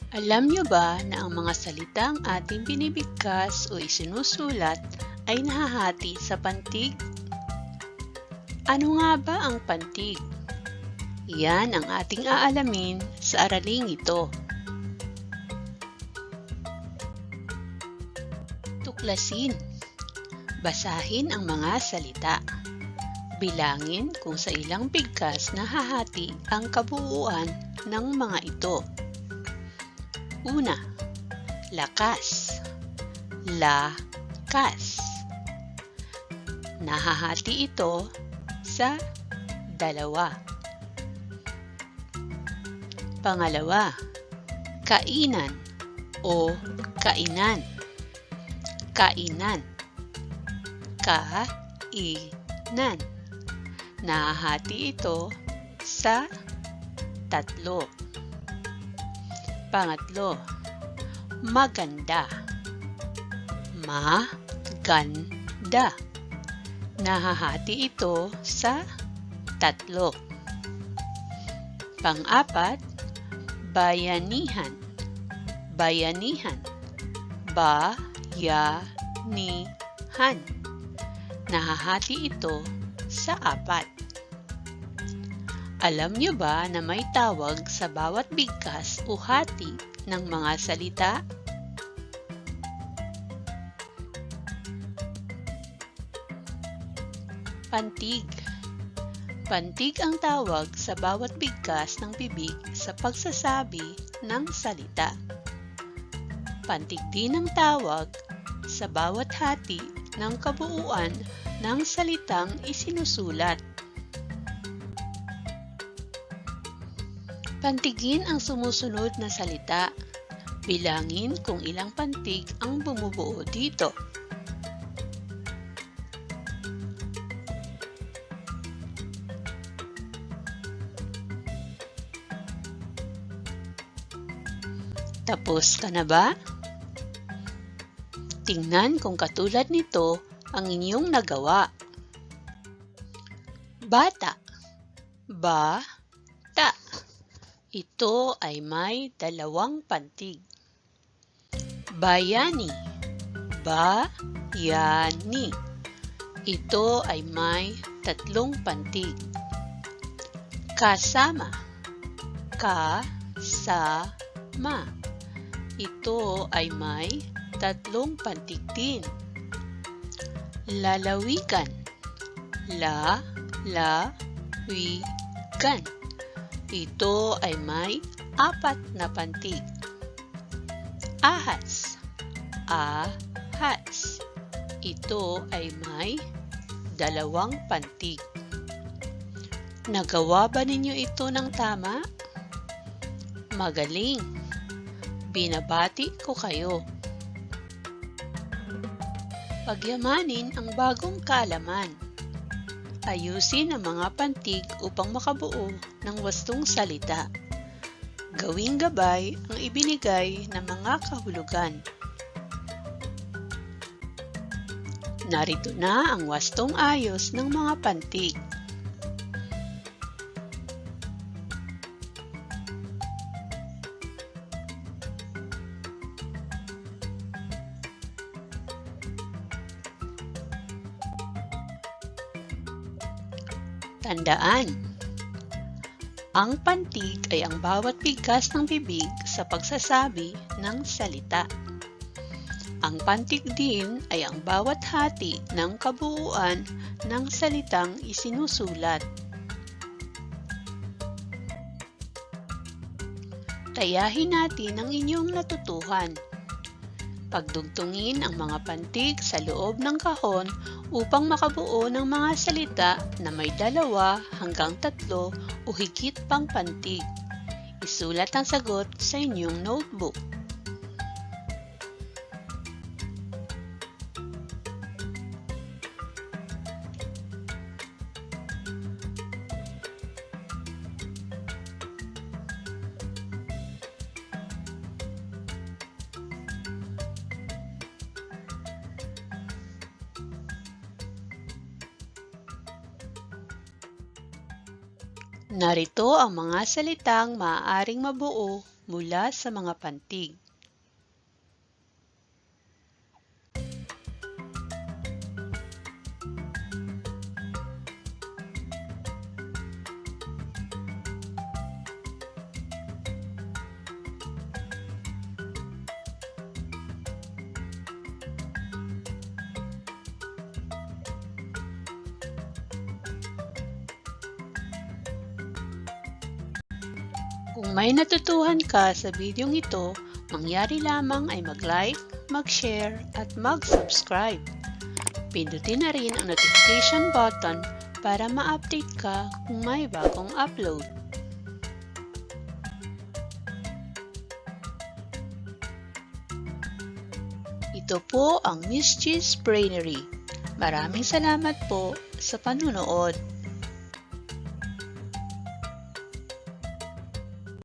Alam niyo ba na ang mga salitang ating binibigkas o isinusulat ay nahahati sa pantig? Ano nga ba ang pantig? Yan ang ating aalamin sa araling ito. Tuklasin. Basahin ang mga salita. Bilangin kung sa ilang bigkas nahahati ang kabuuan ng mga ito. Una, lakas. Lakas. Nahahati ito sa dalawa. Pangalawa, kainan o kainan. Kainan. Kainan. Nahahati ito sa tatlo. Pangatlo, maganda. Maganda. Nahahati ito sa tatlo. Pang-apat, bayanihan. Bayanihan. Bayanihan. Nahahati ito sa apat. Alam niyo ba na may tawag sa bawat bigkas o hati ng mga salita? Pantig. Pantig ang tawag sa bawat bigkas ng bibig sa pagsasabi ng salita. Pantig din ang tawag sa bawat hati ng kabuuan ng salitang isinusulat. Pantigin ang sumusunod na salita. Bilangin kung ilang pantig ang bumubuo dito. Tapos ka na ba? Tingnan kung katulad nito ang inyong nagawa. Bata. Bata. Ito ay may dalawang pantig. Bayani. Bayani. Ito ay may tatlong pantig. Kasama. Kasama. Ito ay may tatlong pantig din. Lalawigan. Lalawigan. Ito ay may apat na pantig. Ahas. Ahas. Ito ay may dalawang pantig. Nagawa ba ninyo ito ng tama? Magaling! Binabati ko kayo. Pagyamanin ang bagong kaalaman. Ayusin ang mga pantig upang makabuo ng wastong salita. Gawing gabay ang ibinigay ng mga kahulugan. Narito na ang wastong ayos ng mga pantig. Tandaan, ang pantig ay ang bawat bigkas ng bibig sa pagsasabi ng salita. Ang pantig din ay ang bawat hati ng kabuuan ng salitang isinusulat. Tayahin natin ang inyong natutuhan. Pagdugtungin ang mga pantig sa loob ng kahon upang makabuo ng mga salita na may 2 hanggang 3 o higit pang pantig. Isulat ang sagot sa inyong notebook. Narito ang mga salitang maaaring mabuo mula sa mga pantig. Kung may natutuhan ka sa videong ito, mangyari lamang ay mag-like, mag-share at mag-subscribe. Pindutin na rin ang notification button para ma-update ka kung may bagong upload. Ito po ang Miss G's Brainery. Maraming salamat po sa panunood.